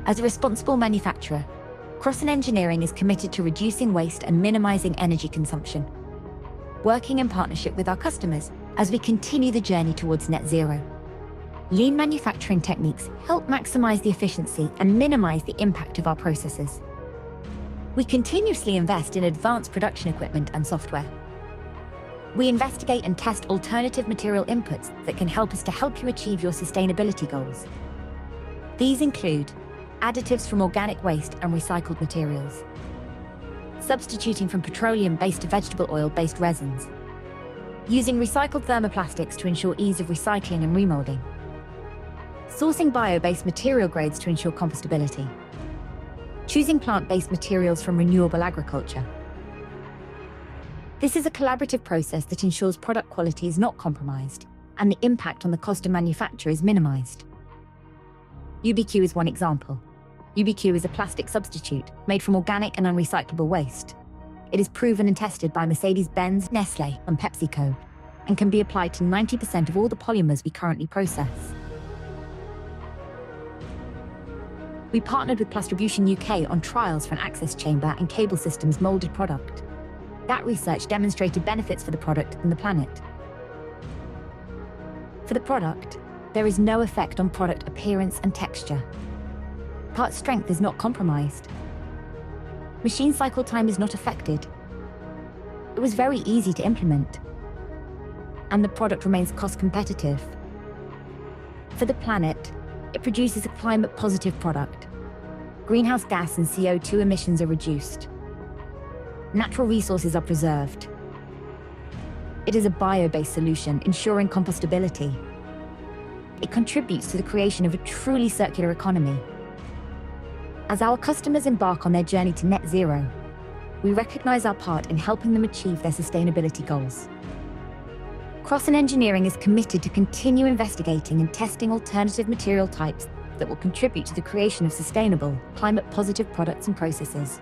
As a responsible manufacturer, Crossen Engineering is committed to reducing waste and minimizing energy consumption, working in partnership with our customers as we continue the journey towards net zero. Lean manufacturing techniques help maximize the efficiency and minimize the impact of our processes. We continuously invest in advanced production equipment and software. We investigate and test alternative material inputs that can help us to help you achieve your sustainability goals. These include additives from organic waste and recycled materials, substituting from petroleum-based to vegetable oil-based resins, using recycled thermoplastics to ensure ease of recycling and remolding, sourcing bio-based material grades to ensure compostability, choosing plant-based materials from renewable agriculture. This is a collaborative process that ensures product quality is not compromised and the impact on the cost of manufacture is minimized. UBQ is one example. UBQ is a plastic substitute made from organic and unrecyclable waste. It is proven and tested by Mercedes-Benz, Nestlé, and PepsiCo, and can be applied to 90% of all the polymers we currently process. We partnered with Plastribution UK on trials for an access chamber and cable systems moulded product. That research demonstrated benefits for the product and the planet. For the product, there is no effect on product appearance and texture. Part strength is not compromised. Machine cycle time is not affected. It was very easy to implement. And the product remains cost competitive. For the planet, it produces a climate-positive product. Greenhouse gas and CO2 emissions are reduced. Natural resources are preserved. It is a bio-based solution, ensuring compostability. It contributes to the creation of a truly circular economy. As our customers embark on their journey to net zero, we recognize our part in helping them achieve their sustainability goals. Crossen Engineering is committed to continue investigating and testing alternative material types that will contribute to the creation of sustainable, climate-positive products and processes.